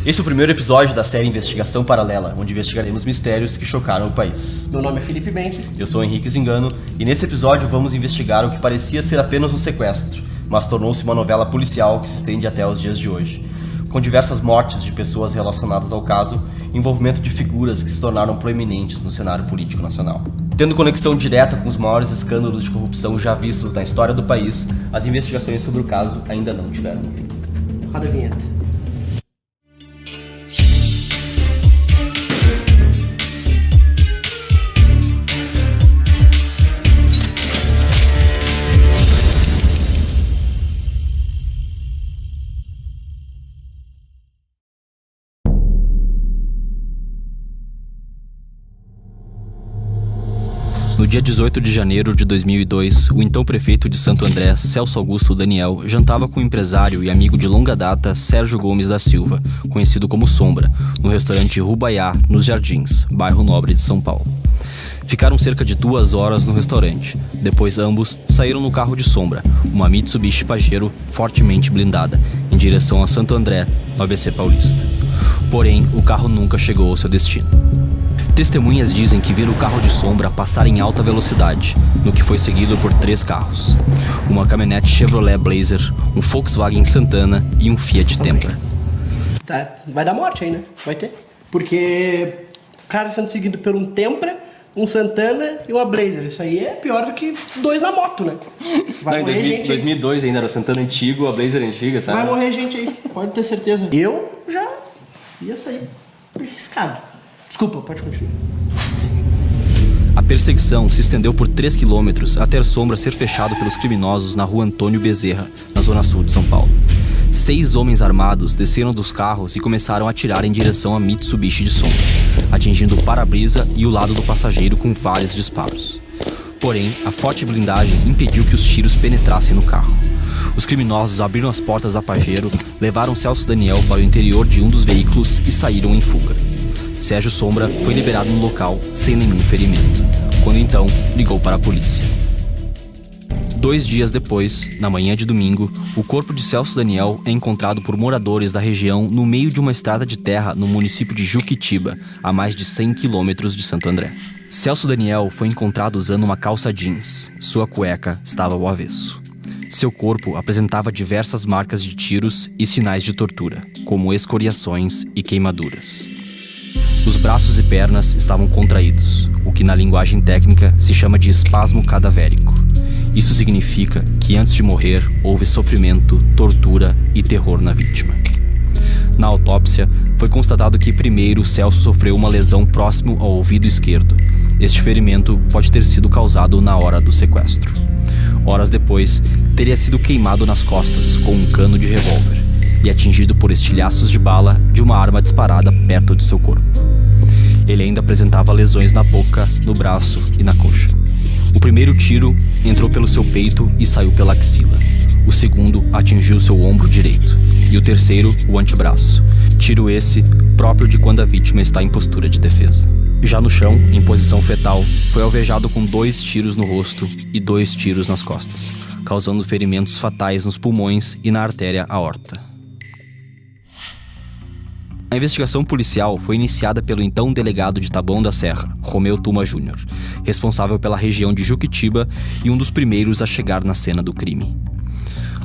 Esse é o primeiro episódio da série Investigação Paralela, onde investigaremos mistérios que chocaram o país. Meu nome é Felipe Benck. Eu sou Henrique Zingano, e nesse episódio vamos investigar o que parecia ser apenas um sequestro, mas tornou-se uma novela policial que se estende até os dias de hoje, com diversas mortes de pessoas relacionadas ao caso e envolvimento de figuras que se tornaram proeminentes no cenário político nacional. Tendo conexão direta com os maiores escândalos de corrupção já vistos na história do país, as investigações sobre o caso ainda não tiveram fim. Roda a vinheta. No dia 18 de janeiro de 2002, o então prefeito de Santo André, Celso Augusto Daniel, jantava com o empresário e amigo de longa data Sérgio Gomes da Silva, conhecido como Sombra, no restaurante Rubaiá, nos Jardins, bairro Nobre de São Paulo. Ficaram cerca de 2 horas no restaurante. Depois ambos saíram no carro de Sombra, uma Mitsubishi Pajero fortemente blindada, em direção a Santo André, no ABC Paulista. Porém, o carro nunca chegou ao seu destino. Testemunhas dizem que viram o carro de Sombra passar em alta velocidade, no que foi seguido por 3 carros. Uma caminhonete Chevrolet Blazer, um Volkswagen Santana e um Fiat Tempra. Tá, vai dar morte aí, né? Vai ter. Porque o cara sendo seguido por um Tempra, um Santana e uma Blazer. Isso aí é pior do que 2 na moto, né? Vai Não, morrer em gente 2002 ainda era o Santana antigo, a Blazer antiga, sabe? Vai morrer gente aí, pode ter certeza. Eu já ia sair arriscado. Desculpa, pode continuar. A perseguição se estendeu por 3 quilômetros até Sombra ser fechado pelos criminosos na rua Antônio Bezerra, na zona sul de São Paulo. 6 homens armados desceram dos carros e começaram a atirar em direção à Mitsubishi de Sombra, atingindo o para-brisa e o lado do passageiro com vários disparos. Porém, a forte blindagem impediu que os tiros penetrassem no carro. Os criminosos abriram as portas da Pajero, levaram Celso Daniel para o interior de um dos veículos e saíram em fuga. Sérgio Sombra foi liberado no local sem nenhum ferimento, quando então ligou para a polícia. 2 dias depois, na manhã de domingo, o corpo de Celso Daniel é encontrado por moradores da região no meio de uma estrada de terra no município de Juquitiba, a mais de 100 quilômetros de Santo André. Celso Daniel foi encontrado usando uma calça jeans. Sua cueca estava ao avesso. Seu corpo apresentava diversas marcas de tiros e sinais de tortura, como escoriações e queimaduras. Os braços e pernas estavam contraídos, o que na linguagem técnica se chama de espasmo cadavérico. Isso significa que antes de morrer houve sofrimento, tortura e terror na vítima. Na autópsia, foi constatado que primeiro Celso sofreu uma lesão próximo ao ouvido esquerdo. Este ferimento pode ter sido causado na hora do sequestro. Horas depois, teria sido queimado nas costas com um cano de revólver e atingido por estilhaços de bala de uma arma disparada perto de seu corpo. Ele ainda apresentava lesões na boca, no braço e na coxa. O primeiro tiro entrou pelo seu peito e saiu pela axila. O segundo atingiu seu ombro direito. E o terceiro, o antebraço. Tiro esse próprio de quando a vítima está em postura de defesa. Já no chão, em posição fetal, foi alvejado com 2 tiros no rosto e 2 tiros nas costas, causando ferimentos fatais nos pulmões e na artéria aorta. A investigação policial foi iniciada pelo então delegado de Taboão da Serra, Romeu Tuma Júnior, responsável pela região de Juquitiba e um dos primeiros a chegar na cena do crime.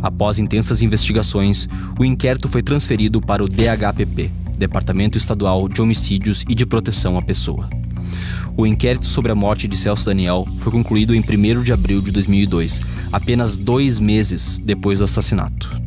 Após intensas investigações, o inquérito foi transferido para o DHPP, Departamento Estadual de Homicídios e de Proteção à Pessoa. O inquérito sobre a morte de Celso Daniel foi concluído em 1º de abril de 2002, apenas 2 meses depois do assassinato.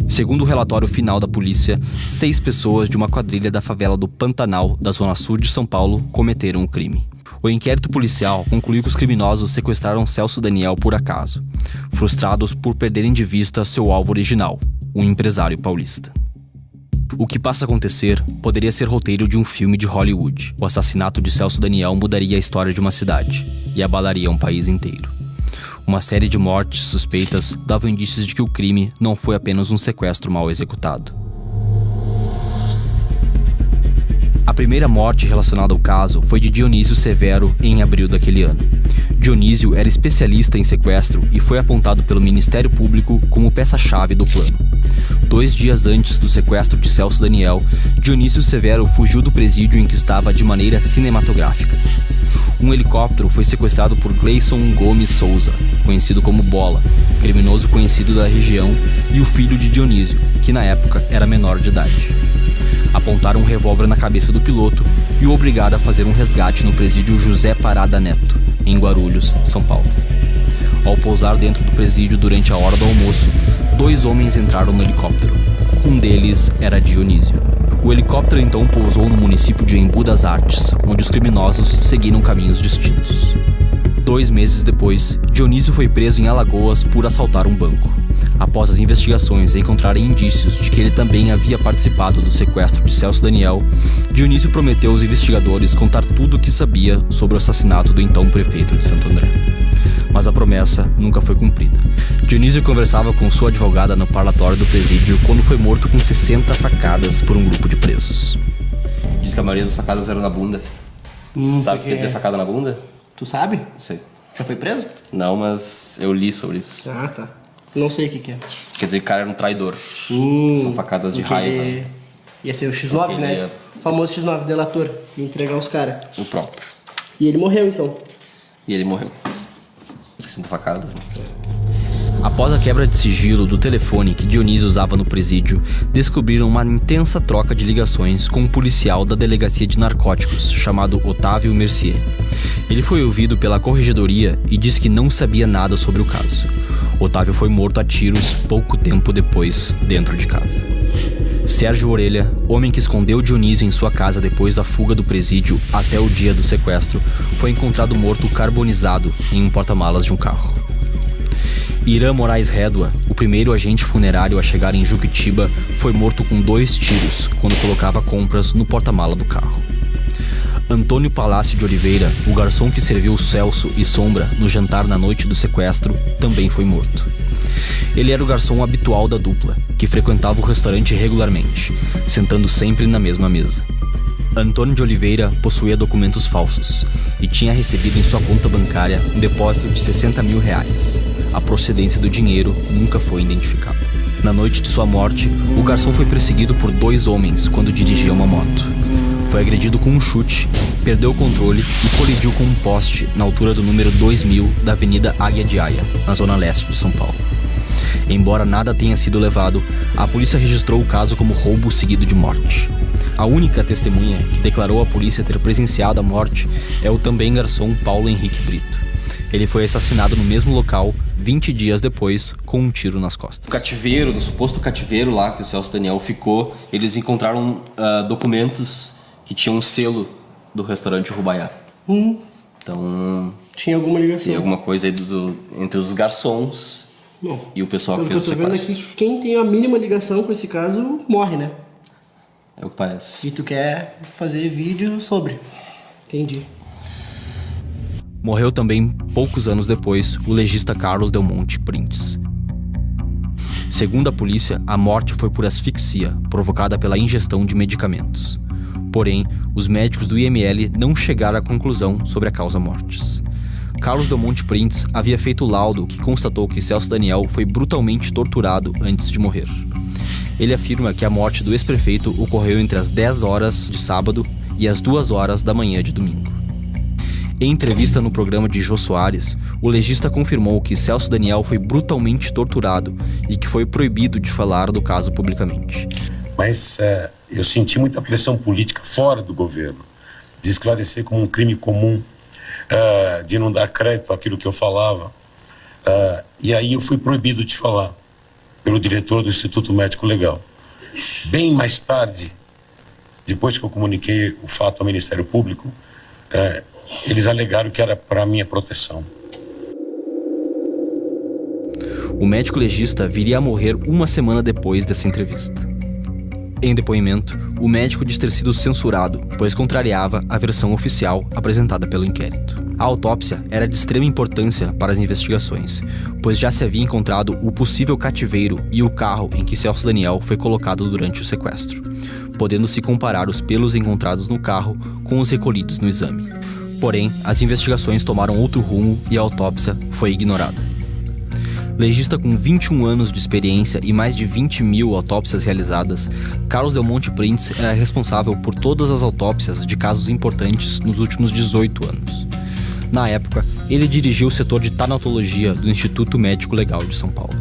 Segundo o relatório final da polícia, 6 pessoas de uma quadrilha da favela do Pantanal, da zona sul de São Paulo, cometeram o crime. O inquérito policial concluiu que os criminosos sequestraram Celso Daniel por acaso, frustrados por perderem de vista seu alvo original, um empresário paulista. O que passa a acontecer poderia ser roteiro de um filme de Hollywood. O assassinato de Celso Daniel mudaria a história de uma cidade e abalaria um país inteiro. Uma série de mortes suspeitas davam indícios de que o crime não foi apenas um sequestro mal executado. A primeira morte relacionada ao caso foi de Dionísio Severo em abril daquele ano. Dionísio era especialista em sequestro e foi apontado pelo Ministério Público como peça-chave do plano. 2 dias antes do sequestro de Celso Daniel, Dionísio Severo fugiu do presídio em que estava de maneira cinematográfica. Um helicóptero foi sequestrado por Gleison Gomes Souza, conhecido como Bola, criminoso conhecido da região, e o filho de Dionísio, que na época era menor de idade. Apontaram um revólver na cabeça do piloto e o obrigaram a fazer um resgate no presídio José Parada Neto, em Guarulhos, São Paulo. Ao pousar dentro do presídio durante a hora do almoço, 2 homens entraram no helicóptero. Um deles era Dionísio. O helicóptero então pousou no município de Embu das Artes, onde os criminosos seguiram caminhos distintos. 2 meses depois, Dionísio foi preso em Alagoas por assaltar um banco. Após as investigações encontrarem indícios de que ele também havia participado do sequestro de Celso Daniel, Dionísio prometeu aos investigadores contar tudo o que sabia sobre o assassinato do então prefeito de Santo André. Mas a promessa nunca foi cumprida. Dionísio conversava com sua advogada no parlatório do presídio quando foi morto com 60 facadas por um grupo de presos. Diz que a maioria das facadas eram na bunda. Sabe o que quer dizer facada na bunda? Tu sabe? Sei. Já foi preso? Não, mas eu li sobre isso. Ah, tá. Não sei o que é. Quer dizer que o cara era um traidor. São facadas de raiva. Ia ser o X9, né? O famoso X9, delator. Ia entregar os caras. O próprio. E ele morreu, então. E ele morreu. 60 facadas. Após a quebra de sigilo do telefone que Dionísio usava no presídio, descobriram uma intensa troca de ligações com um policial da delegacia de narcóticos, chamado Otávio Mercier. Ele foi ouvido pela corregedoria e disse que não sabia nada sobre o caso. Otávio foi morto a tiros pouco tempo depois, dentro de casa. Sérgio Orelha, homem que escondeu Dionísio em sua casa depois da fuga do presídio até o dia do sequestro, foi encontrado morto carbonizado em um porta-malas de um carro. Irã Moraes Rédua, o primeiro agente funerário a chegar em Juquitiba, foi morto com 2 tiros quando colocava compras no porta-mala do carro. Antônio Palácio de Oliveira, o garçom que serviu Celso e Sombra no jantar na noite do sequestro, também foi morto. Ele era o garçom habitual da dupla, que frequentava o restaurante regularmente, sentando sempre na mesma mesa. Antônio de Oliveira possuía documentos falsos e tinha recebido em sua conta bancária um depósito de R$60 mil. A procedência do dinheiro nunca foi identificada. Na noite de sua morte, o garçom foi perseguido por 2 homens quando dirigia uma moto. Foi agredido com um chute, perdeu o controle e colidiu com um poste na altura do número 2000 da Avenida Águia de Aia, na zona leste de São Paulo. Embora nada tenha sido levado, a polícia registrou o caso como roubo seguido de morte. A única testemunha que declarou à polícia ter presenciado a morte é o também garçom Paulo Henrique Brito. Ele foi assassinado no mesmo local 20 dias depois, com um tiro nas costas. O cativeiro, no suposto cativeiro lá que o Celso Daniel ficou, eles encontraram documentos que tinham um selo do restaurante Rubaiá. Então... Tinha alguma ligação. Tinha alguma coisa aí entre os garçons. Bom, e o pessoal que fez o sequestro. Eu tô vendo aqui que quem tem a mínima ligação com esse caso morre, né? É o que parece. E tu quer fazer vídeo sobre. Entendi. Morreu também, poucos anos depois, o legista Carlos Del Monte Printes. Segundo a polícia, a morte foi por asfixia, provocada pela ingestão de medicamentos. Porém, os médicos do IML não chegaram à conclusão sobre a causa-mortes. Carlos Del Monte Printes havia feito o laudo que constatou que Celso Daniel foi brutalmente torturado antes de morrer. Ele afirma que a morte do ex-prefeito ocorreu entre as 10 horas de sábado e as 2 horas da manhã de domingo. Em entrevista no programa de Jô Soares, o legista confirmou que Celso Daniel foi brutalmente torturado e que foi proibido de falar do caso publicamente. Mas eu senti muita pressão política fora do governo, de esclarecer como um crime comum, de não dar crédito àquilo que eu falava. E aí eu fui proibido de falar pelo diretor do Instituto Médico Legal. Bem mais tarde, depois que eu comuniquei o fato ao Ministério Público, eles alegaram que era para minha proteção. O médico legista viria a morrer 1 semana depois dessa entrevista. Em depoimento, o médico diz ter sido censurado, pois contrariava a versão oficial apresentada pelo inquérito. A autópsia era de extrema importância para as investigações, pois já se havia encontrado o possível cativeiro e o carro em que Celso Daniel foi colocado durante o sequestro, podendo-se comparar os pelos encontrados no carro com os recolhidos no exame. Porém, as investigações tomaram outro rumo e a autópsia foi ignorada. Legista com 21 anos de experiência e mais de 20 mil autópsias realizadas, Carlos Del Monte Prince era responsável por todas as autópsias de casos importantes nos últimos 18 anos. Na época, ele dirigiu o setor de tanatologia do Instituto Médico Legal de São Paulo.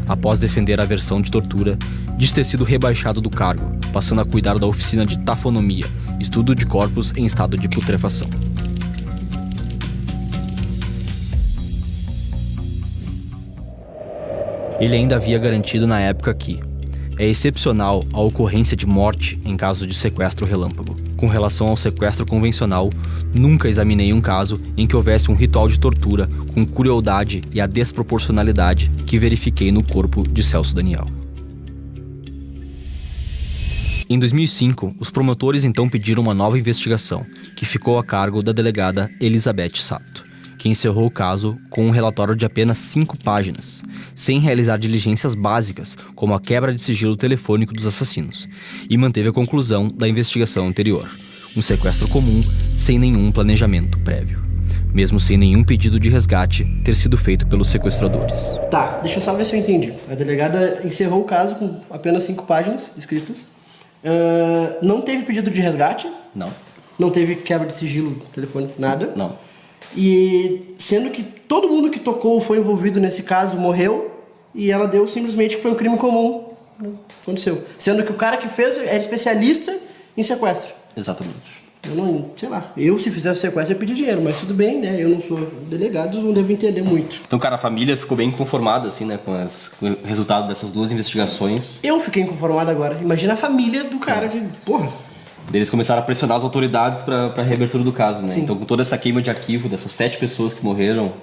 Após defender a versão de tortura, diz ter sido rebaixado do cargo, passando a cuidar da oficina de tafonomia, estudo de corpos em estado de putrefação. Ele ainda havia garantido na época que é excepcional a ocorrência de morte em caso de sequestro relâmpago. Com relação ao sequestro convencional, nunca examinei um caso em que houvesse um ritual de tortura com crueldade e a desproporcionalidade que verifiquei no corpo de Celso Daniel. Em 2005, os promotores então pediram uma nova investigação, que ficou a cargo da delegada Elizabeth Sato, que encerrou o caso com um relatório de apenas 5 páginas, sem realizar diligências básicas, como a quebra de sigilo telefônico dos assassinos, e manteve a conclusão da investigação anterior: um sequestro comum sem nenhum planejamento prévio, mesmo sem nenhum pedido de resgate ter sido feito pelos sequestradores. Tá, deixa eu só ver se eu entendi. A delegada encerrou o caso com apenas 5 páginas escritas. Não teve pedido de resgate? Não. Não teve quebra de sigilo telefônico? Nada? Não. E sendo que todo mundo que tocou foi envolvido nesse caso morreu, e ela deu simplesmente que foi um crime comum. Aconteceu. Sendo que o cara que fez era especialista em sequestro. Exatamente. Eu não, sei lá, se fizesse sequestro eu ia pedir dinheiro, mas tudo bem, né? Eu não sou delegado, não devo entender muito. Então, cara, a família ficou bem conformada, assim, né, com o resultado dessas 2 investigações. Eu fiquei inconformado agora. Imagina a família do cara que, porra... Eles começaram a pressionar as autoridades para a reabertura do caso, né? Sim. Então, com toda essa queima de arquivo dessas 7 pessoas que morreram,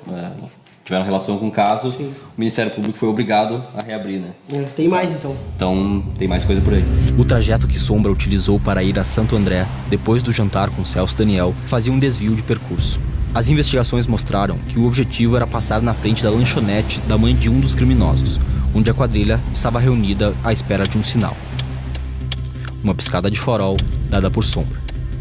tiveram relação com o caso, Sim. o Ministério Público foi obrigado a reabrir, né? Tem mais, então. Então, tem mais coisa por aí. O trajeto que Sombra utilizou para ir a Santo André, depois do jantar com Celso Daniel, fazia um desvio de percurso. As investigações mostraram que o objetivo era passar na frente da lanchonete da mãe de um dos criminosos, onde a quadrilha estava reunida à espera de um sinal. Uma piscada de farol dada por Sombra,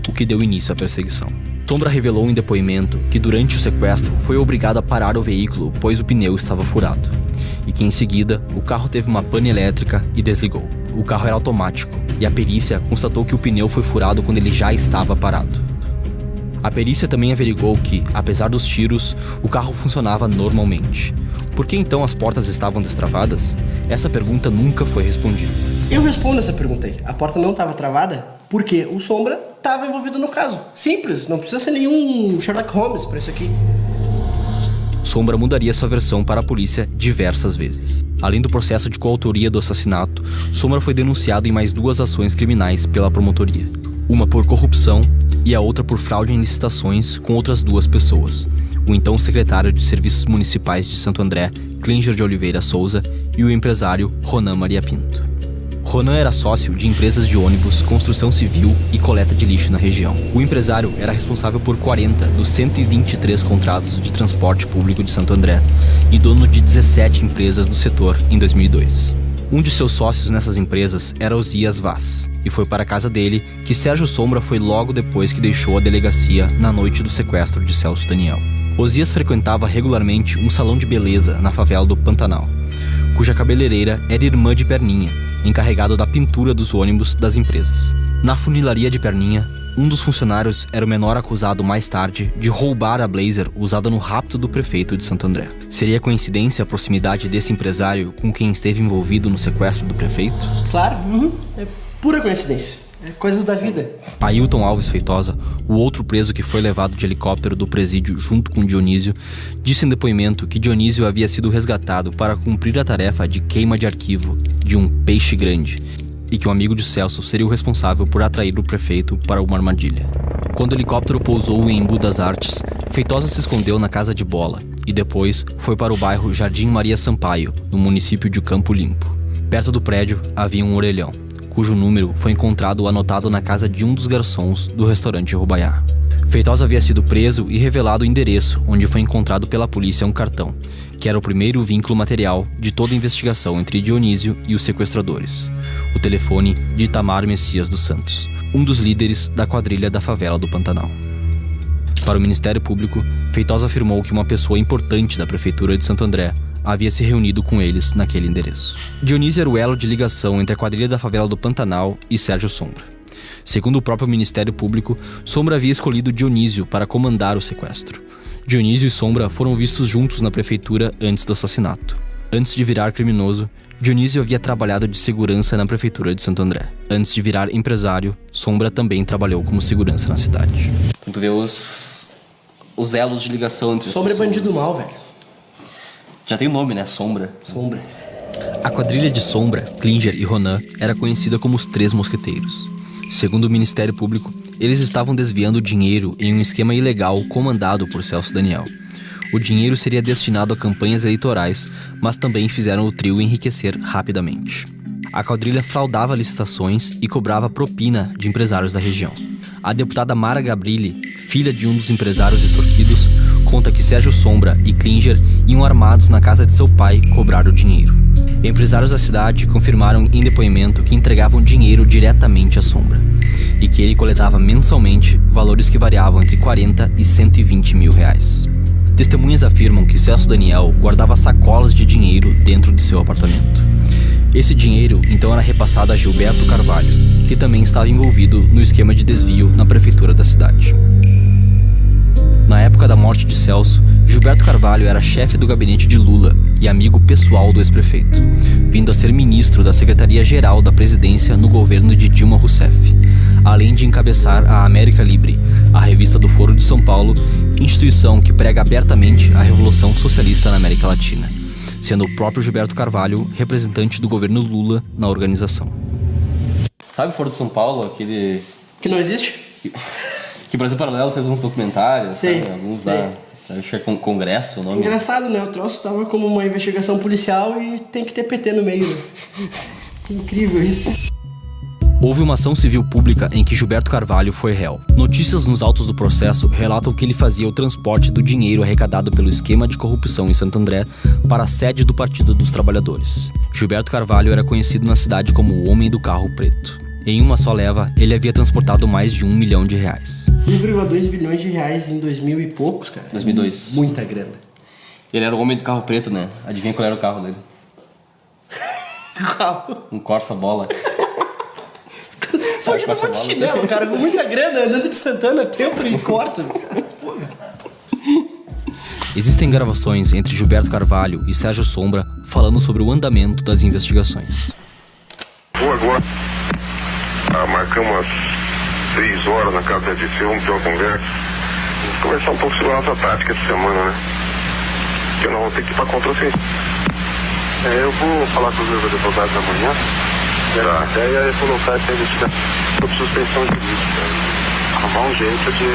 o que deu início à perseguição. Sombra revelou em depoimento que durante o sequestro foi obrigado a parar o veículo pois o pneu estava furado, e que em seguida o carro teve uma pane elétrica e desligou. O carro era automático e a perícia constatou que o pneu foi furado quando ele já estava parado. A perícia também averigou que, apesar dos tiros, o carro funcionava normalmente. Por que então as portas estavam destravadas? Essa pergunta nunca foi respondida. Eu respondo essa pergunta aí. A porta não estava travada porque o Sombra estava envolvido no caso. Simples, não precisa ser nenhum Sherlock Holmes para isso aqui. Sombra mudaria sua versão para a polícia diversas vezes. Além do processo de coautoria do assassinato, Sombra foi denunciado em mais 2 ações criminais pela promotoria. Uma por corrupção e a outra por fraude em licitações com outras 2 pessoas. O então secretário de Serviços Municipais de Santo André, Klinger de Oliveira Souza, e o empresário Ronan Maria Pinto. Ronan era sócio de empresas de ônibus, construção civil e coleta de lixo na região. O empresário era responsável por 40 dos 123 contratos de transporte público de Santo André e dono de 17 empresas do setor em 2002. Um de seus sócios nessas empresas era Osias Vaz, e foi para a casa dele que Sérgio Sombra foi logo depois que deixou a delegacia na noite do sequestro de Celso Daniel. Osias frequentava regularmente um salão de beleza na favela do Pantanal, cuja cabeleireira era irmã de Perninha, encarregado da pintura dos ônibus das empresas. Na funilaria de Perninha, um dos funcionários era o menor acusado mais tarde de roubar a Blazer usada no rapto do prefeito de Santo André. Seria coincidência a proximidade desse empresário com quem esteve envolvido no sequestro do prefeito? Claro, é pura coincidência. É coisas da vida. Ailton Alves Feitosa, o outro preso que foi levado de helicóptero do presídio junto com Dionísio, disse em depoimento que Dionísio havia sido resgatado para cumprir a tarefa de queima de arquivo de um peixe grande e que um amigo de Celso seria o responsável por atrair o prefeito para uma armadilha. Quando o helicóptero pousou em Embu das Artes, Feitosa se escondeu na Casa de Bola e depois foi para o bairro Jardim Maria Sampaio, no município de Campo Limpo. Perto do prédio havia um orelhão, cujo número foi encontrado anotado na casa de um dos garçons do restaurante Rubaiá. Feitosa havia sido preso e revelado o endereço onde foi encontrado pela polícia um cartão, que era o primeiro vínculo material de toda a investigação entre Dionísio e os sequestradores. O telefone de Itamar Messias dos Santos, um dos líderes da quadrilha da favela do Pantanal. Para o Ministério Público, Feitosa afirmou que uma pessoa importante da Prefeitura de Santo André havia se reunido com eles naquele endereço. Dionísio era o elo de ligação entre a quadrilha da favela do Pantanal e Sérgio Sombra. Segundo o próprio Ministério Público, Sombra havia escolhido Dionísio para comandar o sequestro. Dionísio e Sombra foram vistos juntos na prefeitura antes do assassinato. Antes de virar criminoso, Dionísio havia trabalhado de segurança na prefeitura de Santo André. Antes de virar empresário, Sombra também trabalhou como segurança na cidade. Tu vê os elos de ligação entre os Sombra é bandido mal, velho. Já tem o nome, né? Sombra. Sombra. A quadrilha de Sombra, Klinger e Ronan era conhecida como os Três Mosqueteiros. Segundo o Ministério Público, eles estavam desviando dinheiro em um esquema ilegal comandado por Celso Daniel. O dinheiro seria destinado a campanhas eleitorais, mas também fizeram o trio enriquecer rapidamente. A quadrilha fraudava licitações e cobrava propina de empresários da região. A deputada Mara Gabrilli, filha de um dos empresários extorquidos, conta que Sérgio Sombra e Klinger iam armados na casa de seu pai cobrar o dinheiro. Empresários da cidade confirmaram em depoimento que entregavam dinheiro diretamente à Sombra e que ele coletava mensalmente valores que variavam entre 40 e 120 mil reais. Testemunhas afirmam que Celso Daniel guardava sacolas de dinheiro dentro de seu apartamento. Esse dinheiro então era repassado a Gilberto Carvalho, que também estava envolvido no esquema de desvio na prefeitura da cidade. Na época da morte de Celso, Gilberto Carvalho era chefe do gabinete de Lula e amigo pessoal do ex-prefeito, vindo a ser ministro da Secretaria-Geral da Presidência no governo de Dilma Rousseff, além de encabeçar a América Livre, a revista do Foro de São Paulo, instituição que prega abertamente a Revolução Socialista na América Latina, sendo o próprio Gilberto Carvalho representante do governo Lula na organização. Sabe o Foro de São Paulo? Aquele... Que não existe? Que o Brasil Paralelo fez uns documentários, Sim, sabe? Alguns sim. da... Acho que é Congresso o nome. Engraçado, né? O troço tava como uma investigação policial e tem que ter PT no meio, né? Incrível isso. Houve uma ação civil pública em que Gilberto Carvalho foi réu. Notícias nos autos do processo relatam que ele fazia o transporte do dinheiro arrecadado pelo esquema de corrupção em Santo André para a sede do Partido dos Trabalhadores. Gilberto Carvalho era conhecido na cidade como o Homem do Carro Preto. Em uma só leva, ele havia transportado mais de R$1 milhão. 1,2 bilhões de reais em 2000 e poucos, cara. 2002. Muita grana. Ele era o homem do carro preto, né? Adivinha qual era o carro dele? Qual? Um Corsa Bola. Só que tava de chinelo, cara, com muita grana, andando de Santana, tempo em Corsa. Porra. Existem gravações entre Gilberto Carvalho e Sérgio Sombra falando sobre o andamento das investigações. Vou agora. Marcamos umas 6 horas na casa da DC, vamos ter uma conversa. Conversar um pouco sobre a nossa tática essa semana, né? Porque nós vamos ter que ir pra contra-ofensiva. Eu vou falar com os meus advogados amanhã. Tá. A ideia é colocar essa investigação sob suspensão de justiça. Arrumar um jeito de...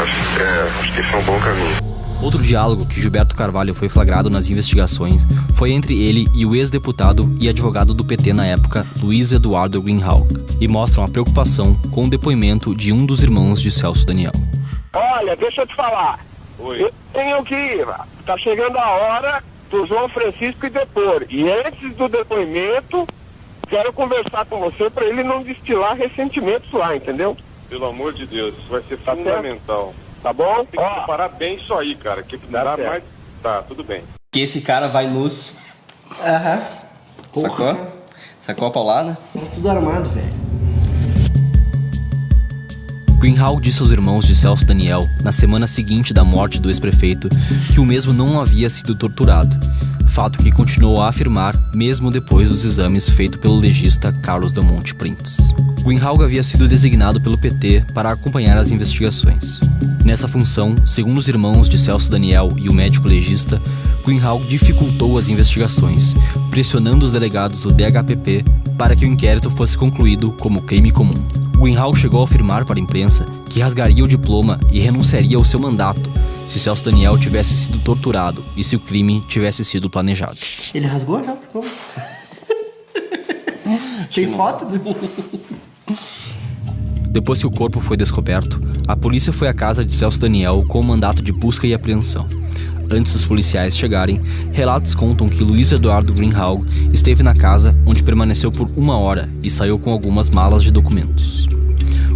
Acho que esse é um bom caminho. Outro diálogo que Gilberto Carvalho foi flagrado nas investigações foi entre ele e o ex-deputado e advogado do PT na época, Luiz Eduardo Greenhalgh, e mostram a preocupação com o depoimento de um dos irmãos de Celso Daniel. Olha, deixa eu te falar. Oi. Eu tenho que ir. Tá chegando a hora do João Francisco ir depor. E antes do depoimento, quero conversar com você para ele não destilar ressentimentos lá, entendeu? Pelo amor de Deus, isso vai ser Tá fundamental. Tá bom? Tem que preparar bem isso aí, cara. Que não dá certo. mais... Tá, tudo bem. Que esse cara vai nos... Aham. Sacou? Sacou a paulada? Tá tudo armado, velho. Greenhalgh disse aos irmãos de Celso Daniel, na semana seguinte da morte do ex-prefeito, que o mesmo não havia sido torturado, fato que continuou a afirmar mesmo depois dos exames feitos pelo legista Carlos Del Monte Printes. Greenhalgh havia sido designado pelo PT para acompanhar as investigações. Nessa função, segundo os irmãos de Celso Daniel e o médico legista, Greenhalgh dificultou as investigações, pressionando os delegados do DHPP para que o inquérito fosse concluído como crime comum. Greenhalgh chegou a afirmar para a imprensa que rasgaria o diploma e renunciaria ao seu mandato se Celso Daniel tivesse sido torturado e se o crime tivesse sido planejado. Ele rasgou já? Como? Tem foto do... Depois que o corpo foi descoberto, a polícia foi à casa de Celso Daniel com o mandato de busca e apreensão. Antes dos policiais chegarem, relatos contam que Luiz Eduardo Greenhalgh esteve na casa, onde permaneceu por 1 hora e saiu com algumas malas de documentos.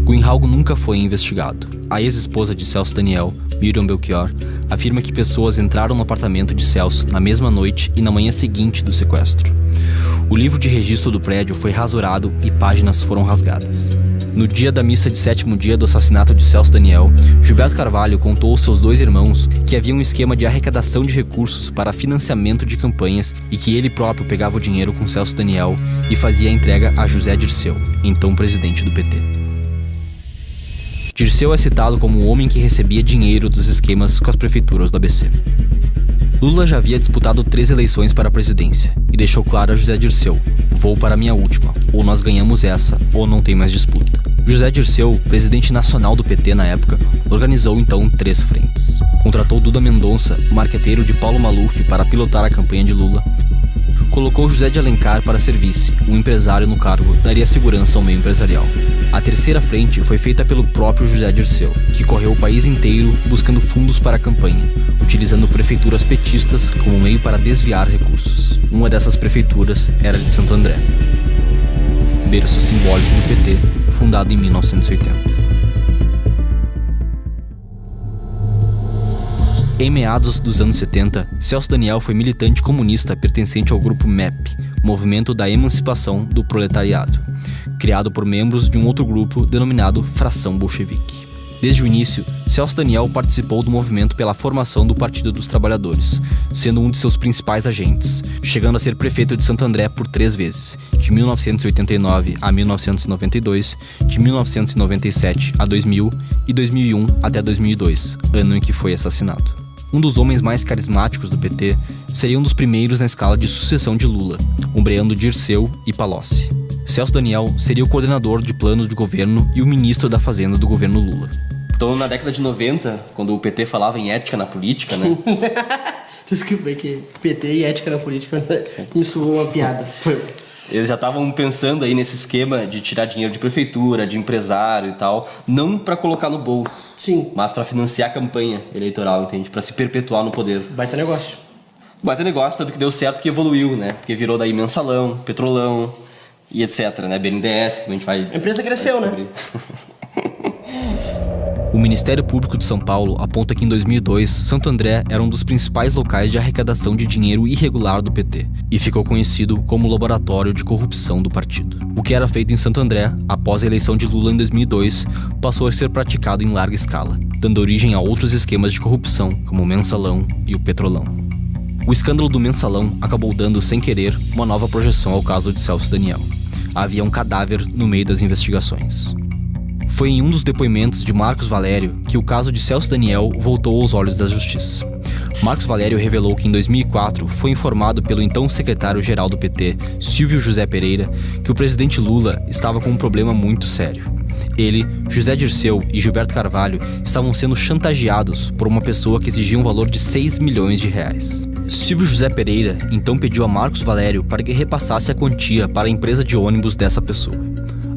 Greenhalgh nunca foi investigado. A ex-esposa de Celso Daniel, Miriam Belchior, afirma que pessoas entraram no apartamento de Celso na mesma noite e na manhã seguinte do sequestro. O livro de registro do prédio foi rasurado e páginas foram rasgadas. No dia da missa de 7º dia do assassinato de Celso Daniel, Gilberto Carvalho contou aos seus 2 irmãos que havia um esquema de arrecadação de recursos para financiamento de campanhas e que ele próprio pegava o dinheiro com Celso Daniel e fazia a entrega a José Dirceu, então presidente do PT. Dirceu é citado como o homem que recebia dinheiro dos esquemas com as prefeituras do ABC. Lula já havia disputado 3 eleições para a presidência e deixou claro a José Dirceu: vou para a minha última, ou nós ganhamos essa, ou não tem mais disputa. José Dirceu, presidente nacional do PT na época, organizou então 3 frentes. Contratou Duda Mendonça, marqueteiro de Paulo Maluf, para pilotar a campanha de Lula. Colocou José de Alencar para ser vice, um empresário no cargo daria segurança ao meio empresarial. A 3ª frente foi feita pelo próprio José Dirceu, que correu o país inteiro buscando fundos para a campanha, utilizando prefeituras petistas como meio para desviar recursos. Uma dessas prefeituras era de Santo André, berço simbólico do PT, fundado em 1980. Em meados dos anos 70, Celso Daniel foi militante comunista pertencente ao grupo MEP, Movimento da Emancipação do Proletariado, criado por membros de um outro grupo denominado Fração Bolchevique. Desde o início, Celso Daniel participou do movimento pela formação do Partido dos Trabalhadores, sendo um de seus principais agentes, chegando a ser prefeito de Santo André por 3 vezes, de 1989 a 1992, de 1997 a 2000 e 2001 até 2002, ano em que foi assassinado. Um dos homens mais carismáticos do PT, seria um dos primeiros na escala de sucessão de Lula, ombreando Dirceu e Palocci. Celso Daniel seria o coordenador de plano de governo e o ministro da Fazenda do governo Lula. Então, na década de 90, quando o PT falava em ética na política, né? Desculpa, que PT e ética na política me soou uma piada. Eles já estavam pensando aí nesse esquema de tirar dinheiro de prefeitura, de empresário e tal, não para colocar no bolso, sim, mas para financiar a campanha eleitoral, entende? Para se perpetuar no poder. Baita negócio. Baita negócio, tanto que deu certo que evoluiu, né? Porque virou daí Mensalão, Petrolão e etc, né? BNDES, que a gente vai... A empresa cresceu, né? O Ministério Público de São Paulo aponta que em 2002, Santo André era um dos principais locais de arrecadação de dinheiro irregular do PT e ficou conhecido como laboratório de corrupção do partido. O que era feito em Santo André, após a eleição de Lula em 2002, passou a ser praticado em larga escala, dando origem a outros esquemas de corrupção, como o Mensalão e o Petrolão. O escândalo do Mensalão acabou dando, sem querer, uma nova projeção ao caso de Celso Daniel. Havia um cadáver no meio das investigações. Foi em um dos depoimentos de Marcos Valério que o caso de Celso Daniel voltou aos olhos da justiça. Marcos Valério revelou que em 2004 foi informado pelo então secretário-geral do PT, Silvio José Pereira, que o presidente Lula estava com um problema muito sério. Ele, José Dirceu e Gilberto Carvalho estavam sendo chantageados por uma pessoa que exigia um valor de 6 milhões de reais. Silvio José Pereira então pediu a Marcos Valério para que repassasse a quantia para a empresa de ônibus dessa pessoa.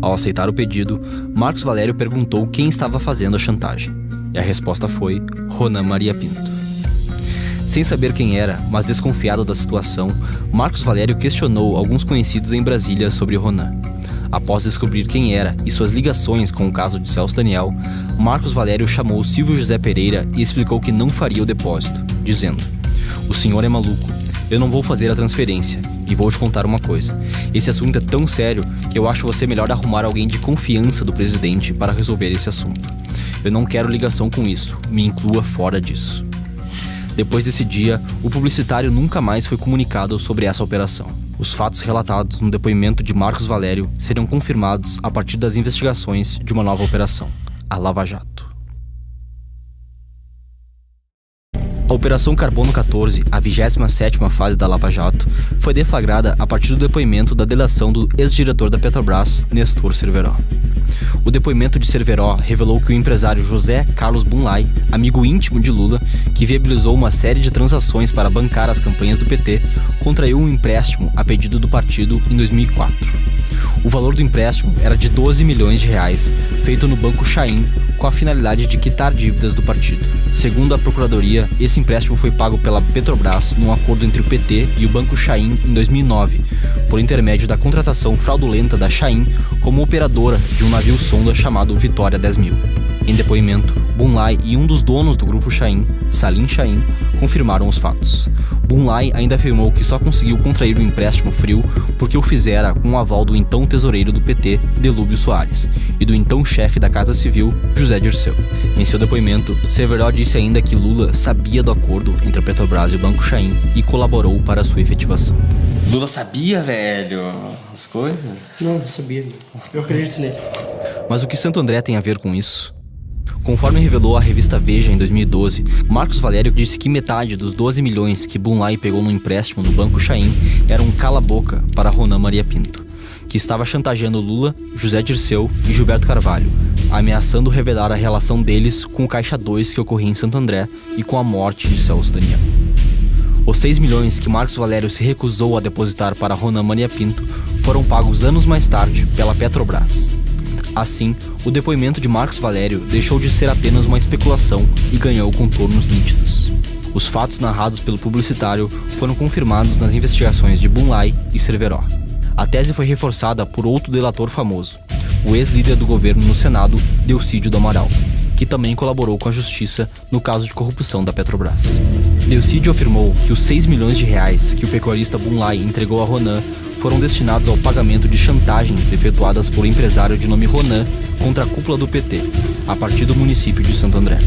Ao aceitar o pedido, Marcos Valério perguntou quem estava fazendo a chantagem, e a resposta foi Ronan Maria Pinto. Sem saber quem era, mas desconfiado da situação, Marcos Valério questionou alguns conhecidos em Brasília sobre Ronan. Após descobrir quem era e suas ligações com o caso de Celso Daniel, Marcos Valério chamou Silvio José Pereira e explicou que não faria o depósito, dizendo: "O senhor é maluco, eu não vou fazer a transferência. E vou te contar uma coisa, esse assunto é tão sério que eu acho você melhor arrumar alguém de confiança do presidente para resolver esse assunto. Eu não quero ligação com isso, me inclua fora disso." Depois desse dia, o publicitário nunca mais foi comunicado sobre essa operação. Os fatos relatados no depoimento de Marcos Valério seriam confirmados a partir das investigações de uma nova operação, a Lava Jato. A Operação Carbono 14, a 27ª fase da Lava Jato, foi deflagrada a partir do depoimento da delação do ex-diretor da Petrobras, Nestor Cerveró. O depoimento de Cerveró revelou que o empresário José Carlos Bunlai, amigo íntimo de Lula, que viabilizou uma série de transações para bancar as campanhas do PT, contraiu um empréstimo a pedido do partido em 2004. O valor do empréstimo era de 12 milhões de reais, feito no Banco Chain, com a finalidade de quitar dívidas do partido. Segundo a Procuradoria, esse empréstimo foi pago pela Petrobras num acordo entre o PT e o Banco Chain em 2009, por intermédio da contratação fraudulenta da Chain como operadora de um navio sonda chamado Vitória 10.000. Em depoimento, Bunlai e um dos donos do grupo Chain, Salim Chain, confirmaram os fatos. Bunlai ainda afirmou que só conseguiu contrair o empréstimo frio porque o fizera com o aval do então tesoureiro do PT, Delúbio Soares, e do então chefe da Casa Civil, José Dirceu. Em seu depoimento, Severo disse ainda que Lula sabia do acordo entre a Petrobras e o Banco Chain e colaborou para sua efetivação. Lula sabia, velho, as coisas? Não sabia. Eu acredito nele. Mas o que Santo André tem a ver com isso? Conforme revelou a revista Veja em 2012, Marcos Valério disse que metade dos 12 milhões que Bunlai pegou no empréstimo no Banco Chain era um cala-boca para Ronan Maria Pinto, que estava chantageando Lula, José Dirceu e Gilberto Carvalho, ameaçando revelar a relação deles com o Caixa 2 que ocorria em Santo André e com a morte de Celso Daniel. Os 6 milhões que Marcos Valério se recusou a depositar para Ronan Maria Pinto foram pagos anos mais tarde pela Petrobras. Assim, o depoimento de Marcos Valério deixou de ser apenas uma especulação e ganhou contornos nítidos. Os fatos narrados pelo publicitário foram confirmados nas investigações de Bunlai e Cerveró. A tese foi reforçada por outro delator famoso, o ex-líder do governo no Senado, Delcídio do Amaral, que também colaborou com a justiça no caso de corrupção da Petrobras. Delcídio afirmou que os 6 milhões de reais que o pecuarista Bunlai entregou a Ronan foram destinados ao pagamento de chantagens efetuadas por um empresário de nome Ronan contra a cúpula do PT, a partir do município de Santo André.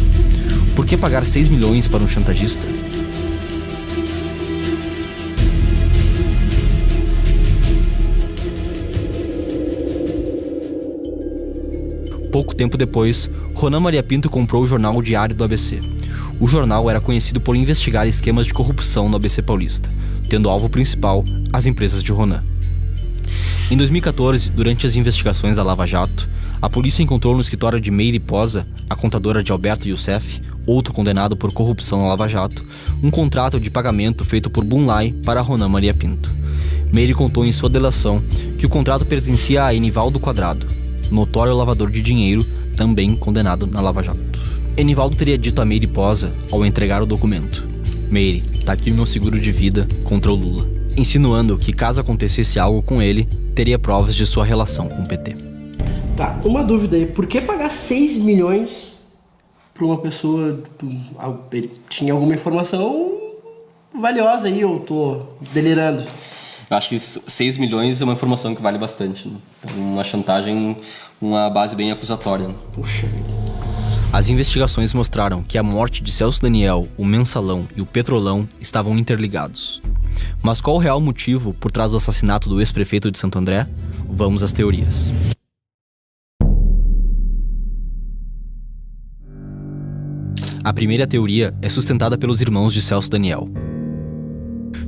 Por que pagar 6 milhões para um chantagista? Pouco tempo depois, Ronan Maria Pinto comprou o jornal O Diário do ABC. O jornal era conhecido por investigar esquemas de corrupção no ABC paulista, tendo alvo principal as empresas de Ronan. Em 2014, durante as investigações da Lava Jato, a polícia encontrou no escritório de Meire Posa, a contadora de Alberto Youssef, outro condenado por corrupção na Lava Jato, um contrato de pagamento feito por Bunlai para Ronan Maria Pinto. Meire contou em sua delação que o contrato pertencia a Enivaldo Quadrado, notório lavador de dinheiro, também condenado na Lava Jato. Enivaldo teria dito a Meire Posa ao entregar o documento: Meire, tá aqui o meu seguro de vida contra o Lula, insinuando que caso acontecesse algo com ele, teria provas de sua relação com o PT. Tá, uma dúvida aí, por que pagar 6 milhões pra uma pessoa? Ele tinha alguma informação valiosa aí, eu tô delirando? Eu acho que 6 milhões é uma informação que vale bastante, né? Então, uma chantagem, uma base bem acusatória, né? Puxa vida. As investigações mostraram que a morte de Celso Daniel, o Mensalão e o Petrolão estavam interligados. Mas qual o real motivo por trás do assassinato do ex-prefeito de Santo André? Vamos às teorias. A primeira teoria é sustentada pelos irmãos de Celso Daniel.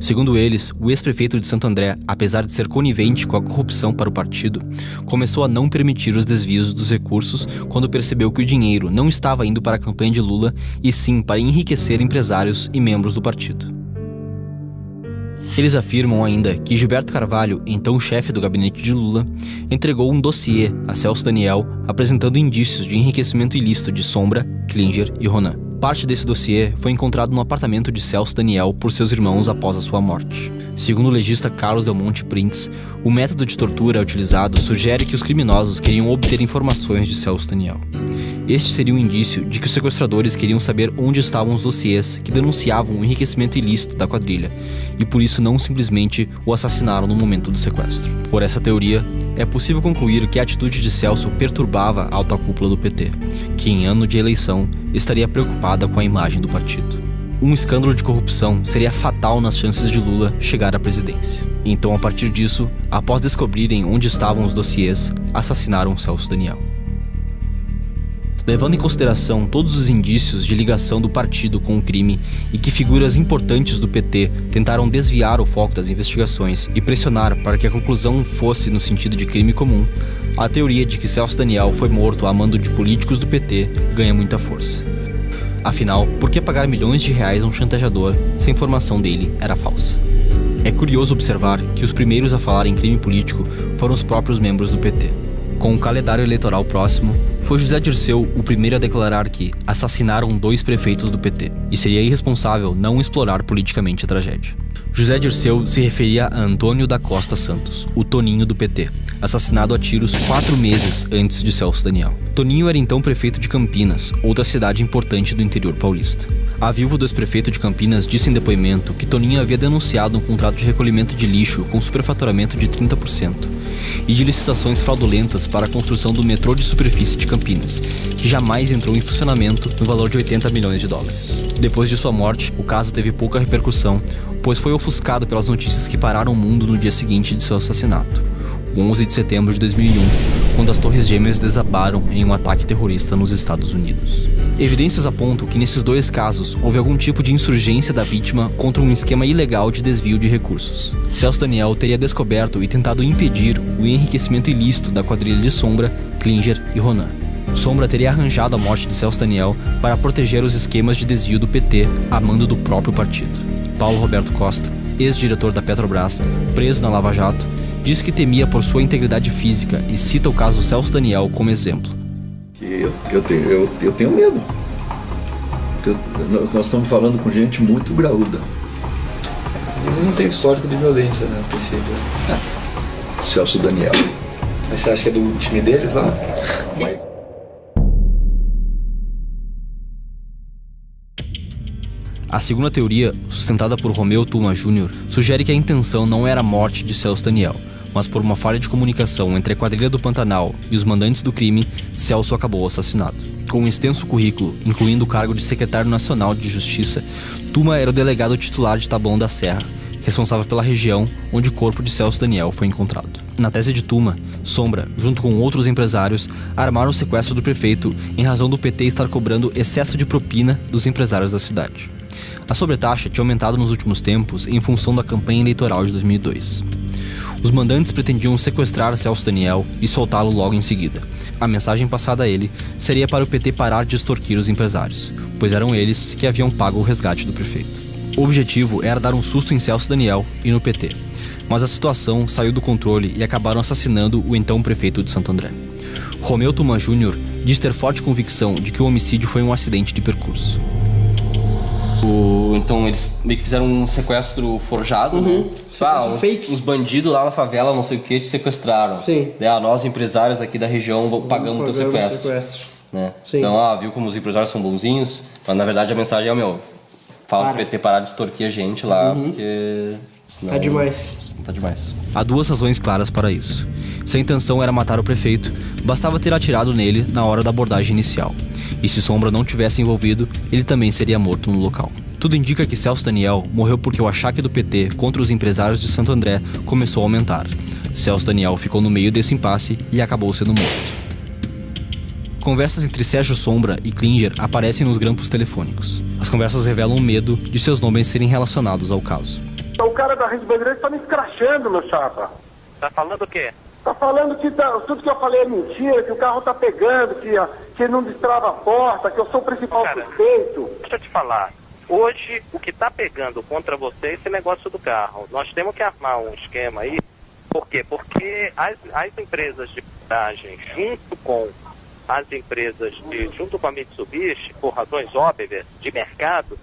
Segundo eles, o ex-prefeito de Santo André, apesar de ser conivente com a corrupção para o partido, começou a não permitir os desvios dos recursos quando percebeu que o dinheiro não estava indo para a campanha de Lula e sim para enriquecer empresários e membros do partido. Eles afirmam ainda que Gilberto Carvalho, então chefe do gabinete de Lula, entregou um dossiê a Celso Daniel apresentando indícios de enriquecimento ilícito de Sombra, Klinger e Ronan. Parte desse dossiê foi encontrado no apartamento de Celso Daniel por seus irmãos após a sua morte. Segundo o legista Carlos Del Monte Prince, o método de tortura utilizado sugere que os criminosos queriam obter informações de Celso Daniel. Este seria um indício de que os sequestradores queriam saber onde estavam os dossiês que denunciavam o enriquecimento ilícito da quadrilha, e por isso não simplesmente o assassinaram no momento do sequestro. Por essa teoria, é possível concluir que a atitude de Celso perturbava a alta cúpula do PT, que em ano de eleição estaria preocupada com a imagem do partido. Um escândalo de corrupção seria fatal nas chances de Lula chegar à presidência. Então, a partir disso, após descobrirem onde estavam os dossiês, assassinaram Celso Daniel. Levando em consideração todos os indícios de ligação do partido com o crime e que figuras importantes do PT tentaram desviar o foco das investigações e pressionar para que a conclusão fosse no sentido de crime comum, a teoria de que Celso Daniel foi morto a mando de políticos do PT ganha muita força. Afinal, por que pagar milhões de reais a um chantageador se a informação dele era falsa? É curioso observar que os primeiros a falar em crime político foram os próprios membros do PT. Com o calendário eleitoral próximo, Foi José Dirceu o primeiro a declarar que assassinaram 2 prefeitos do PT e seria irresponsável não explorar politicamente a tragédia. José Dirceu se referia a Antônio da Costa Santos, o Toninho do PT, assassinado a tiros 4 meses antes de Celso Daniel. Toninho era então prefeito de Campinas, outra cidade importante do interior paulista. A viúva do ex-prefeito de Campinas disse em depoimento que Toninho havia denunciado um contrato de recolhimento de lixo com superfaturamento de 30% e de licitações fraudulentas para a construção do metrô de superfície de Campinas, que jamais entrou em funcionamento no valor de 80 milhões de dólares. Depois de sua morte, o caso teve pouca repercussão, pois foi ofuscado pelas notícias que pararam o mundo no dia seguinte de seu assassinato, o 11 de setembro de 2001, quando as Torres Gêmeas desabaram em um ataque terrorista nos Estados Unidos. Evidências apontam que nesses 2 casos houve algum tipo de insurgência da vítima contra um esquema ilegal de desvio de recursos. Celso Daniel teria descoberto e tentado impedir o enriquecimento ilícito da quadrilha de Sombra, Klinger e Ronan. Sombra teria arranjado a morte de Celso Daniel para proteger os esquemas de desvio do PT a mando do próprio partido. Paulo Roberto Costa, ex-diretor da Petrobras, preso na Lava Jato, diz que temia por sua integridade física e cita o caso Celso Daniel como exemplo. Eu tenho medo. Porque nós estamos falando com gente muito graúda. Às vezes não tem histórico de violência, né, a princípio. Celso Daniel. Mas você acha que é do time deles lá? A segunda teoria, sustentada por Romeu Tuma Jr., sugere que a intenção não era a morte de Celso Daniel, mas por uma falha de comunicação entre a quadrilha do Pantanal e os mandantes do crime, Celso acabou assassinado. Com um extenso currículo, incluindo o cargo de secretário nacional de Justiça, Tuma era o delegado titular de Taboão da Serra, responsável pela região onde o corpo de Celso Daniel foi encontrado. Na tese de Tuma, Sombra, junto com outros empresários, armaram o sequestro do prefeito em razão do PT estar cobrando excesso de propina dos empresários da cidade. A sobretaxa tinha aumentado nos últimos tempos em função da campanha eleitoral de 2002. Os mandantes pretendiam sequestrar Celso Daniel e soltá-lo logo em seguida. A mensagem passada a ele seria para o PT parar de extorquir os empresários, pois eram eles que haviam pago o resgate do prefeito. O objetivo era dar um susto em Celso Daniel e no PT, mas a situação saiu do controle e acabaram assassinando o então prefeito de Santo André. Romeu Tuma Jr. diz ter forte convicção de que o homicídio foi um acidente de percurso. Então eles meio que fizeram um sequestro forjado, né? Fake. Os bandidos lá na favela, não sei o que, te sequestraram. Sim. Nós, empresários aqui da região, pagamos teu sequestro. Né? Sim. Então, viu como os empresários são bonzinhos, mas na verdade a mensagem é, fala pro PT parar de extorquir a gente lá, porque... Senão, tá demais. Tá demais. Há 2 razões claras para isso. Se a intenção era matar o prefeito, bastava ter atirado nele na hora da abordagem inicial. E se Sombra não tivesse envolvido, ele também seria morto no local. Tudo indica que Celso Daniel morreu porque o achaque do PT contra os empresários de Santo André começou a aumentar. Celso Daniel ficou no meio desse impasse e acabou sendo morto. Conversas entre Sérgio Sombra e Klinger aparecem nos grampos telefônicos. As conversas revelam o medo de seus nomes serem relacionados ao caso. O cara da Rede Bandeirantes tá me escrachando, meu chapa. Tá falando o quê? Tá falando que tudo que eu falei é mentira, que o carro tá pegando, que não destrava a porta, que eu sou o principal suspeito. Deixa eu te falar. Hoje, o que tá pegando contra você é esse negócio do carro. Nós temos que armar um esquema aí. Por quê? Porque as empresas de blindagem, junto com a Mitsubishi, por razões óbvias de mercado,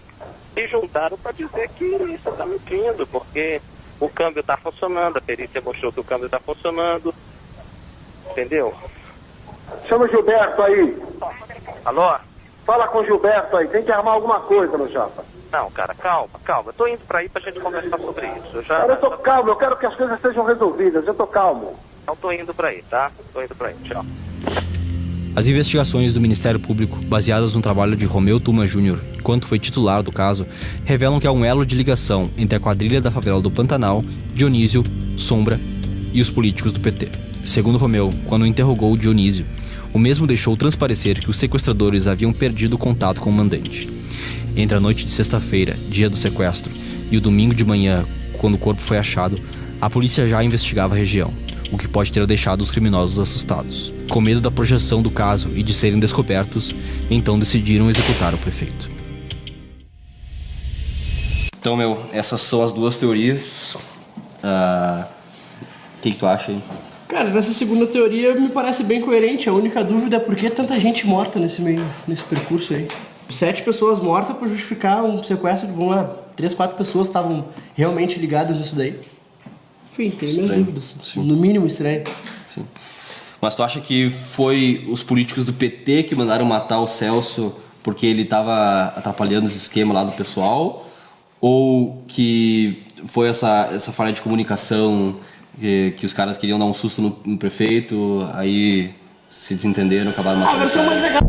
se juntaram para dizer que isso está mentindo, porque o câmbio está funcionando, a perícia mostrou que o câmbio está funcionando, entendeu? Chama o Gilberto aí. Alô? Fala com o Gilberto aí, tem que armar alguma coisa, meu chapa. Não, cara, calma. Eu tô indo para aí pra gente conversar sobre isso. Cara, eu tô calmo, eu quero que as coisas sejam resolvidas, eu tô calmo. Eu tô indo para aí, tá? Tô indo para aí, tchau. As investigações do Ministério Público, baseadas no trabalho de Romeu Tuma Jr., enquanto foi titular do caso, revelam que há um elo de ligação entre a quadrilha da favela do Pantanal, Dionísio, Sombra e os políticos do PT. Segundo Romeu, quando interrogou Dionísio, o mesmo deixou transparecer que os sequestradores haviam perdido contato com o mandante. Entre a noite de sexta-feira, dia do sequestro, e o domingo de manhã, quando o corpo foi achado, a polícia já investigava a região, o que pode ter deixado os criminosos assustados. Com medo da projeção do caso e de serem descobertos, então decidiram executar o prefeito. Então, essas são as 2 teorias. O que tu acha aí? Cara, nessa segunda teoria me parece bem coerente. A única dúvida é por que tanta gente morta nesse percurso aí. 7 pessoas mortas para justificar um sequestro de, vamos lá, 3, 4 pessoas estavam realmente ligadas nisso daí. Enfim, tem minhas dúvidas. Sim. No mínimo estranho. Sim. Mas tu acha que foi os políticos do PT que mandaram matar o Celso porque ele estava atrapalhando os esquemas lá do pessoal? Ou que foi essa falha de comunicação que os caras queriam dar um susto no prefeito, aí se desentenderam, acabaram matando? A versão mais legal.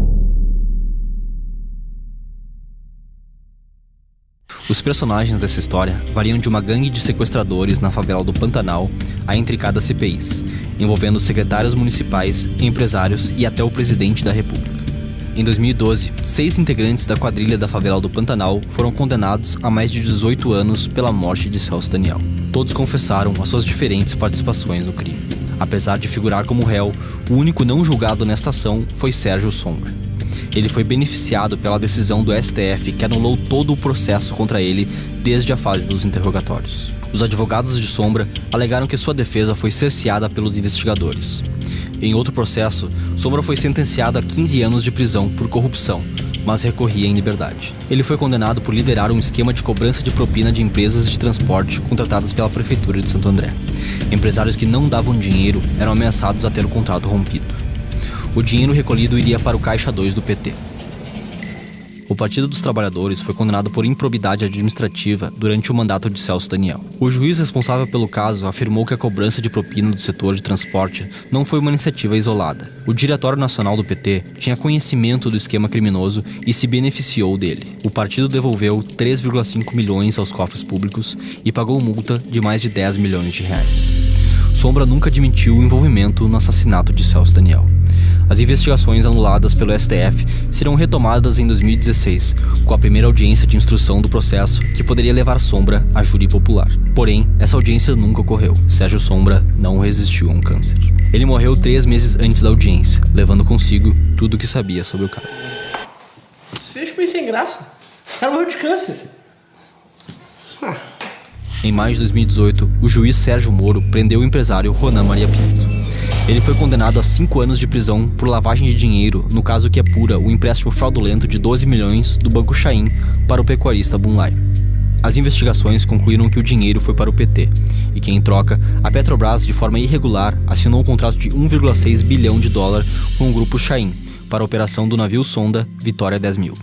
Os personagens dessa história variam de uma gangue de sequestradores na favela do Pantanal a intricadas CPIs, envolvendo secretários municipais, empresários e até o presidente da República. Em 2012, 6 integrantes da quadrilha da favela do Pantanal foram condenados a mais de 18 anos pela morte de Celso Daniel. Todos confessaram as suas diferentes participações no crime. Apesar de figurar como réu, o único não julgado nesta ação foi Sérgio Sombra. Ele foi beneficiado pela decisão do STF que anulou todo o processo contra ele desde a fase dos interrogatórios. Os advogados de Sombra alegaram que sua defesa foi cerceada pelos investigadores. Em outro processo, Sombra foi sentenciado a 15 anos de prisão por corrupção, mas recorria em liberdade. Ele foi condenado por liderar um esquema de cobrança de propina de empresas de transporte contratadas pela Prefeitura de Santo André. Empresários que não davam dinheiro eram ameaçados a ter o contrato rompido. O dinheiro recolhido iria para o Caixa 2 do PT. O Partido dos Trabalhadores foi condenado por improbidade administrativa durante o mandato de Celso Daniel. O juiz responsável pelo caso afirmou que a cobrança de propina do setor de transporte não foi uma iniciativa isolada. O Diretório Nacional do PT tinha conhecimento do esquema criminoso e se beneficiou dele. O partido devolveu 3,5 milhões aos cofres públicos e pagou multa de mais de 10 milhões de reais. Sombra nunca admitiu o envolvimento no assassinato de Celso Daniel. As investigações anuladas pelo STF serão retomadas em 2016, com a primeira audiência de instrução do processo que poderia levar Sombra a júri popular. Porém, essa audiência nunca ocorreu. Sérgio Sombra não resistiu a um câncer. Ele morreu 3 meses antes da audiência, levando consigo tudo o que sabia sobre o caso. Desfecho bem sem graça. O cara morreu de câncer. Em maio de 2018, o juiz Sérgio Moro prendeu o empresário Ronan Maria Pinto. Ele foi condenado a 5 anos de prisão por lavagem de dinheiro no caso que apura o empréstimo fraudulento de 12 milhões do Banco Chain para o pecuarista Bunlai. As investigações concluíram que o dinheiro foi para o PT e que, em troca, a Petrobras, de forma irregular, assinou um contrato de 1,6 bilhão de dólares com o grupo Chain para a operação do navio sonda Vitória 10.000.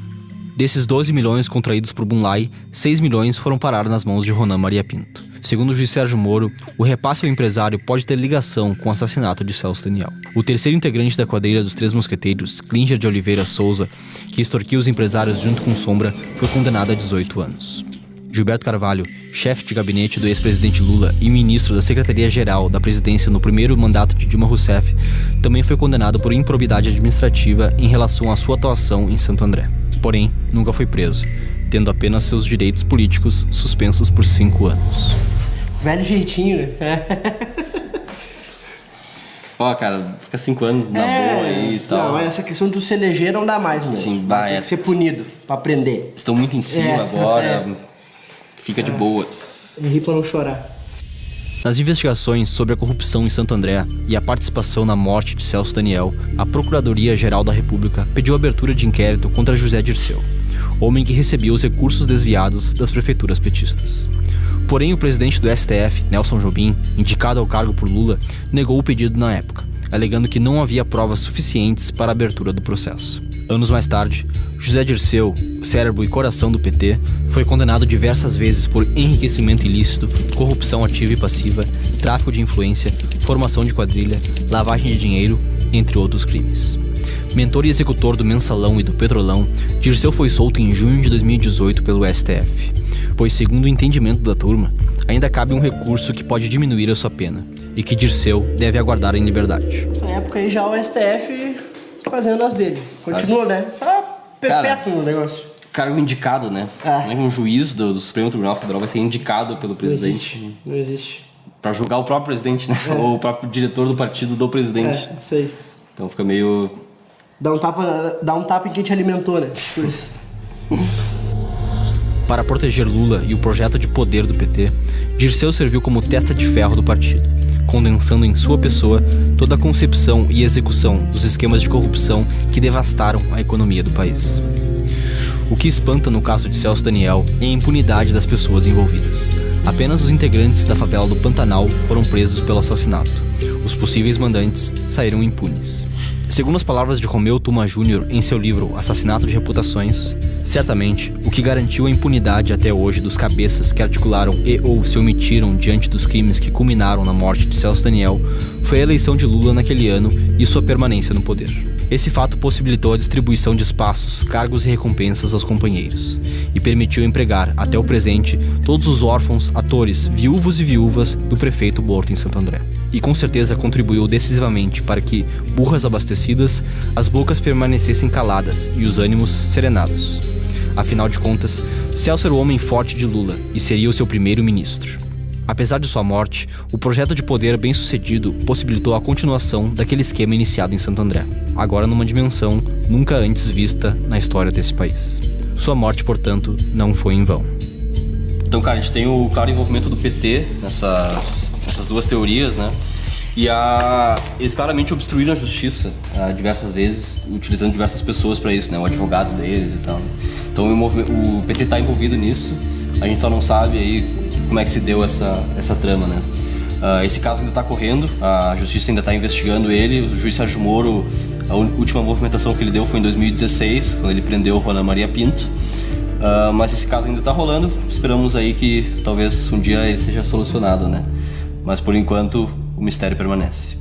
Desses 12 milhões contraídos por Bunlai, 6 milhões foram parar nas mãos de Ronan Maria Pinto. Segundo o juiz Sérgio Moro, o repasse ao empresário pode ter ligação com o assassinato de Celso Daniel. O terceiro integrante da quadrilha dos Três Mosqueteiros, Klinger de Oliveira Souza, que extorquiu os empresários junto com Sombra, foi condenado a 18 anos. Gilberto Carvalho, chefe de gabinete do ex-presidente Lula e ministro da Secretaria-Geral da Presidência no primeiro mandato de Dilma Rousseff, também foi condenado por improbidade administrativa em relação à sua atuação em Santo André. Porém, nunca foi preso, tendo apenas seus direitos políticos suspensos por 5 anos. Velho jeitinho, né? Ó, cara, fica 5 anos na boa aí e tal. Não, essa questão do se eleger não dá mais, mesmo. Sim, tem que ser punido pra aprender. Estão muito em cima agora, fica de boas. E rir pra não chorar. Nas investigações sobre a corrupção em Santo André e a participação na morte de Celso Daniel, a Procuradoria-Geral da República pediu abertura de inquérito contra José Dirceu, homem que recebia os recursos desviados das prefeituras petistas. Porém, o presidente do STF, Nelson Jobim, indicado ao cargo por Lula, negou o pedido na época, alegando que não havia provas suficientes para a abertura do processo. Anos mais tarde, José Dirceu, cérebro e coração do PT, foi condenado diversas vezes por enriquecimento ilícito, corrupção ativa e passiva, tráfico de influência, formação de quadrilha, lavagem de dinheiro, entre outros crimes. Mentor e executor do Mensalão e do Petrolão, Dirceu foi solto em junho de 2018 pelo STF, pois, segundo o entendimento da turma, ainda cabe um recurso que pode diminuir a sua pena, e que Dirceu deve aguardar em liberdade. Nessa época aí já o STF fazendo as dele. Continua, né? Só perpétuo no negócio. Cargo indicado, né? Como é que um juiz do Supremo Tribunal Federal vai ser indicado pelo presidente? Não existe. Pra julgar o próprio presidente, né? Ou o próprio diretor do partido do presidente. Isso aí. Então fica meio... Dá um tapa em quem te alimentou, né? Por isso. Para proteger Lula e o projeto de poder do PT, Dirceu serviu como testa de ferro do partido, condensando em sua pessoa toda a concepção e execução dos esquemas de corrupção que devastaram a economia do país. O que espanta no caso de Celso Daniel é a impunidade das pessoas envolvidas. Apenas os integrantes da favela do Pantanal foram presos pelo assassinato. Os possíveis mandantes saíram impunes. Segundo as palavras de Romeu Tuma Jr. em seu livro Assassinato de Reputações, certamente o que garantiu a impunidade até hoje dos cabeças que articularam e ou se omitiram diante dos crimes que culminaram na morte de Celso Daniel foi a eleição de Lula naquele ano e sua permanência no poder. Esse fato possibilitou a distribuição de espaços, cargos e recompensas aos companheiros e permitiu empregar, até o presente, todos os órfãos, atores, viúvos e viúvas do prefeito morto em Santo André. E com certeza contribuiu decisivamente para que, burras abastecidas, as bocas permanecessem caladas e os ânimos serenados. Afinal de contas, Celso era o homem forte de Lula e seria o seu primeiro ministro. Apesar de sua morte, o projeto de poder bem-sucedido possibilitou a continuação daquele esquema iniciado em Santo André, agora numa dimensão nunca antes vista na história desse país. Sua morte, portanto, não foi em vão. Então, cara, a gente tem o claro envolvimento do PT nessas duas teorias, né? E eles claramente obstruíram a justiça diversas vezes, utilizando diversas pessoas para isso, né? O advogado deles e tal. Então o PT está envolvido nisso, a gente só não sabe aí como é que se deu essa trama, né? Esse caso ainda está correndo, a justiça ainda está investigando ele. O juiz Sérgio Moro, a última movimentação que ele deu foi em 2016, quando ele prendeu o Ronan Maria Pinto. Mas esse caso ainda está rolando, esperamos aí que talvez um dia ele seja solucionado, né? Mas por enquanto o mistério permanece.